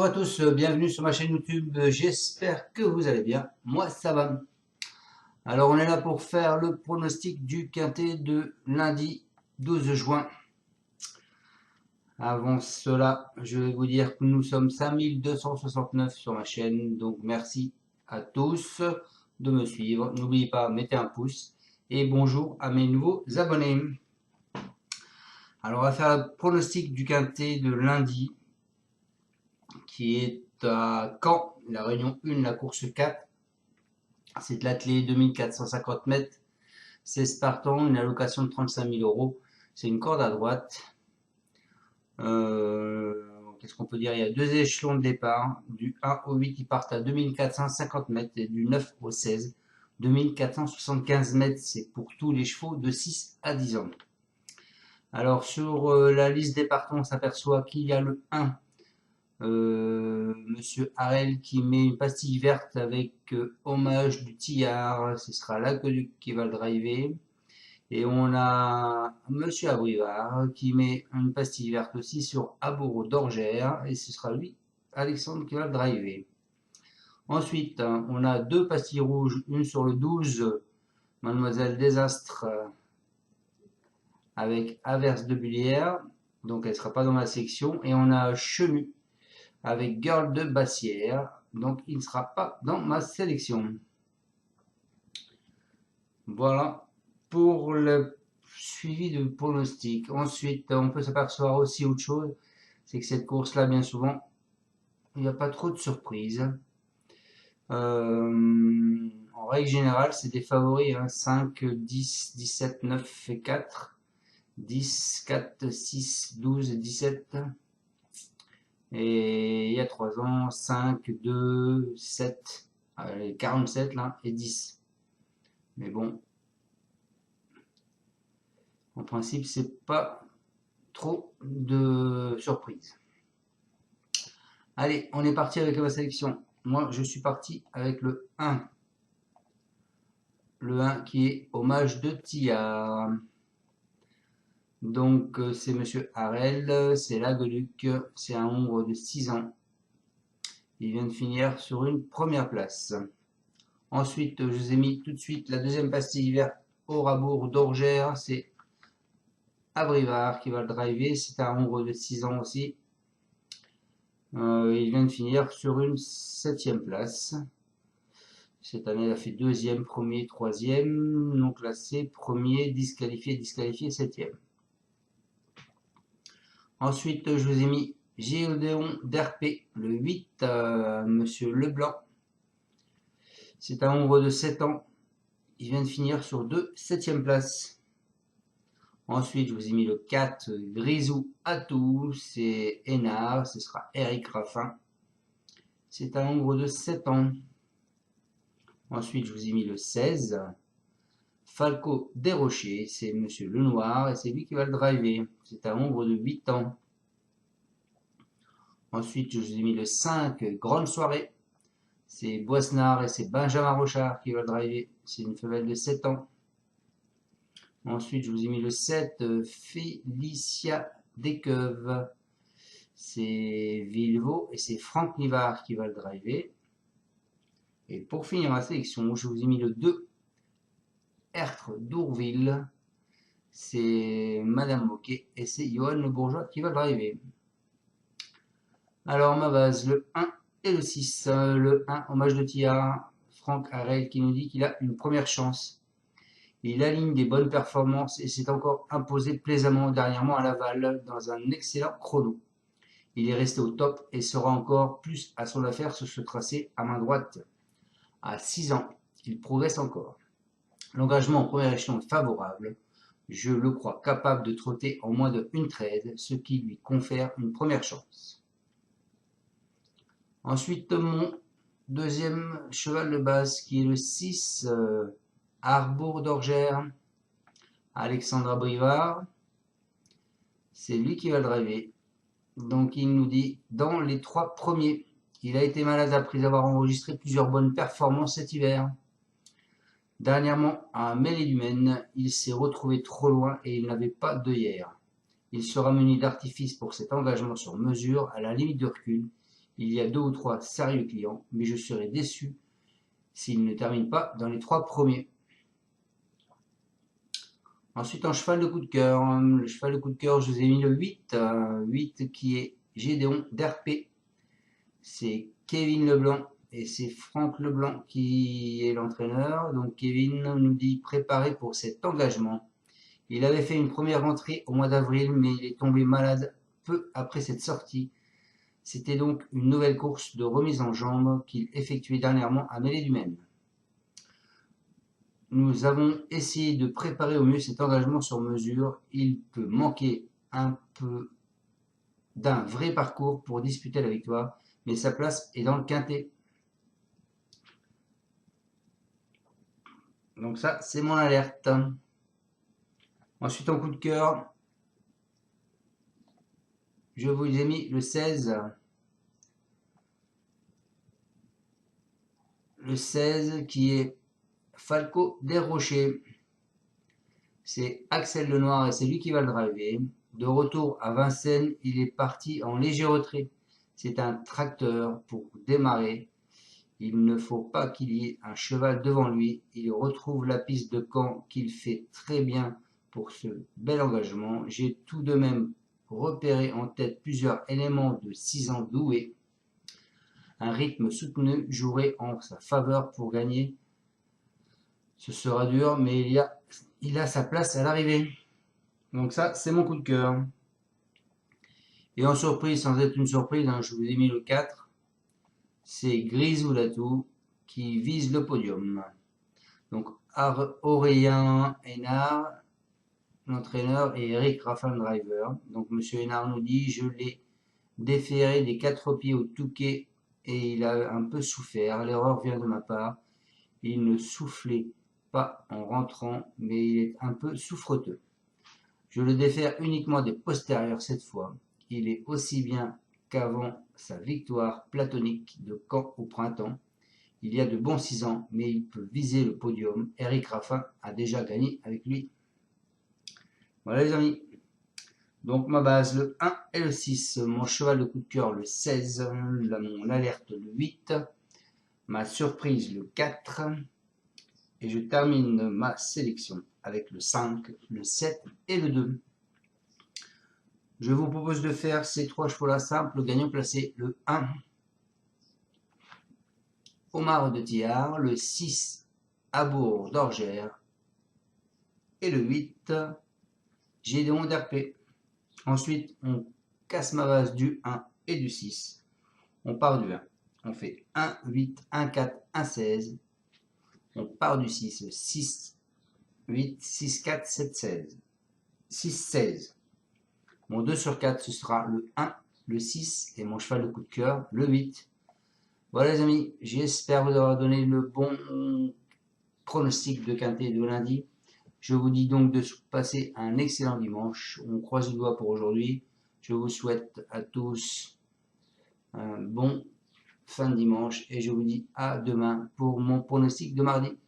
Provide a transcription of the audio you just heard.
Bonjour à tous, bienvenue sur ma chaîne YouTube, j'espère que vous allez bien, moi ça va. Alors on est là pour faire le pronostic du quintet de lundi 12 juin. Avant cela, je vais vous dire que nous sommes 5269 sur ma chaîne, donc merci à tous de me suivre. N'oubliez pas, mettez un pouce et bonjour à mes nouveaux abonnés. Alors on va faire le pronostic du quintet de lundi qui est à Caen, la réunion 1, la course 4. C'est de l'athlé 2450 mètres. C'est Spartan, une allocation de 35 000 euros. C'est une corde à droite. Qu'est-ce qu'on peut dire? Il y a deux échelons de départ. Du 1 au 8 qui partent à 2450 mètres et du 9 au 16. 2475 mètres, c'est pour tous les chevaux de 6 à 10 ans. Alors sur la liste des partants, on s'aperçoit qu'il y a le 1. Monsieur Harel qui met une pastille verte avec hommage du Tillard, ce sera l'Aqueduc qui va le driver. Et on a Monsieur Abrivard qui met une pastille verte aussi sur Abourou d'Orgère et ce sera lui, Alexandre, qui va le driver. Ensuite, on a deux pastilles rouges, une sur le 12, Mademoiselle Désastre avec Averse de Bullière, donc elle ne sera pas dans ma section, et on a Chenu avec Girl de Bassière, donc il ne sera pas dans ma sélection. Voilà pour le suivi de pronostic. Ensuite, on peut s'apercevoir aussi autre chose, c'est que cette course-là, bien souvent, il n'y a pas trop de surprises. En règle générale, c'est des favoris, hein, 5, 10, 17, 9 et 4, 10, 4, 6, 12 et 17. Et il y a 3 ans, 5, 2, 7, 47 là, et 10. Mais bon, en principe, c'est pas trop de surprises. Allez, on est parti avec ma sélection. Moi, je suis parti avec le 1. Le 1 qui est hommage de Tia. Donc, c'est Monsieur Harel, c'est l'Aqueduc, c'est un ombre de 6 ans. Il vient de finir sur une première place. Ensuite, je vous ai mis tout de suite la deuxième pastille verte au Rabourg d'Orgère. C'est Abrivard qui va le driver. C'est un ombre de 6 ans aussi. Il vient de finir sur une 7e place. Cette année, il a fait 2e, 1er, 3e. Donc là, c'est 1er, disqualifié, disqualifié, 7e. Ensuite, je vous ai mis Géodéon d'RP, le 8, Monsieur Leblanc. C'est un ombre de 7 ans. Il vient de finir sur 2 7e places. Ensuite, je vous ai mis le 4, Grisou Atou. C'est Hénard, ce sera Eric Raffin. C'est un ombre de 7 ans. Ensuite, je vous ai mis le 16, Falco Desrochers. C'est Monsieur Lenoir et c'est lui qui va le driver. C'est un ombre de 8 ans. Ensuite, je vous ai mis le 5, Grande Soirée. C'est Boisnard et c'est Benjamin Rochard qui va le driver. C'est une femelle de 7 ans. Ensuite, je vous ai mis le 7, Félicia Desqueuves. C'est Villevaux et c'est Franck Nivard qui va le driver. Et pour finir ma sélection, je vous ai mis le 2, Ertre d'Ourville. C'est Madame Moquet et c'est Johan Le Bourgeois qui va le driver. Alors, ma base, le 1 et le 6. Le 1, hommage de Tia, Franck Harel qui nous dit qu'il a une première chance. Il aligne des bonnes performances et s'est encore imposé plaisamment dernièrement à Laval dans un excellent chrono. Il est resté au top et sera encore plus à son affaire sur ce tracé à main droite. À 6 ans, il progresse encore. L'engagement en premier échelon est favorable. Je le crois capable de trotter en moins de 1,13, ce qui lui confère une première chance. Ensuite, mon deuxième cheval de base qui est le 6, Arbour d'Orgère, Alexandre Abrivard. C'est lui qui va le driver. Donc il nous dit dans les 3 premiers. Il a été malade après avoir enregistré plusieurs bonnes performances cet hiver. Dernièrement, à Mêlée-du-Maine, il s'est retrouvé trop loin et il n'avait pas d'œillère. Il sera muni d'artifice pour cet engagement sur mesure à la limite de recul. Il y a 2 ou 3 sérieux clients, mais je serai déçu s'il ne termine pas dans les 3 premiers. Ensuite, en cheval de coup de cœur, le cheval de coup de cœur, je vous ai mis le 8, 8 qui est Gédéon d'RP. C'est Kevin Leblanc et c'est Franck Leblanc qui est l'entraîneur. Donc Kevin nous dit préparer pour cet engagement. Il avait fait une première entrée au mois d'avril, mais il est tombé malade peu après cette sortie. C'était donc une nouvelle course de remise en jambe qu'il effectuait dernièrement à Mêlée du Maine. Nous avons essayé de préparer au mieux cet engagement sur mesure. Il peut manquer un peu d'un vrai parcours pour disputer la victoire, mais sa place est dans le quintet. Donc ça, c'est mon alerte. Ensuite, en coup de cœur, je vous ai mis le 16. Le 16 qui est Falco Desrochers. C'est Axel Lenoir et c'est lui qui va le driver. De retour à Vincennes, il est parti en léger retrait. C'est un tracteur pour démarrer. Il ne faut pas qu'il y ait un cheval devant lui. Il retrouve la piste de Caen qu'il fait très bien pour ce bel engagement. J'ai tout de même repéré en tête plusieurs éléments de 6 ans doués. Un rythme soutenu jouerait en sa faveur pour gagner. Ce sera dur, mais il a sa place à l'arrivée. Donc ça, c'est mon coup de cœur. Et en surprise, sans être une surprise, hein, je vous ai mis le 4. C'est Grisou Latou qui vise le podium. Donc Aurélien Hénard, l'entraîneur, et Eric Raffin, driver. Donc Monsieur Hénard nous dit, je l'ai déféré des 4 pieds au Touquet et il a un peu souffert. L'erreur vient de ma part. Il ne soufflait pas en rentrant, mais il est un peu souffreteux. Je le défère uniquement des postérieurs cette fois. Il est aussi bien qu'avant sa victoire platonique de Caen au printemps. Il y a de bons 6 ans, mais il peut viser le podium. Eric Raffin a déjà gagné avec lui. Voilà les amis. Donc ma base, le 1 et le 6. Mon cheval de coup de cœur, le 16. Mon alerte, le 8. Ma surprise, le 4. Et je termine ma sélection avec le 5, le 7 et le 2. Je vous propose de faire ces 3 chevaux-là simples, gagnant placé, le 1, Omar de Thiard, le 6, Abour d'Orgère, et le 8, Gédéon d'RP. Ensuite, on casse ma base du 1 et du 6. On part du 1. On fait 1, 8, 1, 4, 1, 16. On part du 6, 6, 8, 6, 4, 7, 16. 6, 16. Mon 2 sur 4, ce sera le 1, le 6 et mon cheval de coup de cœur, le 8. Voilà les amis, j'espère vous avoir donné le bon pronostic de quintet de lundi. Je vous dis donc de passer un excellent dimanche. On croise les doigts pour aujourd'hui. Je vous souhaite à tous un bon fin de dimanche et je vous dis à demain pour mon pronostic de mardi.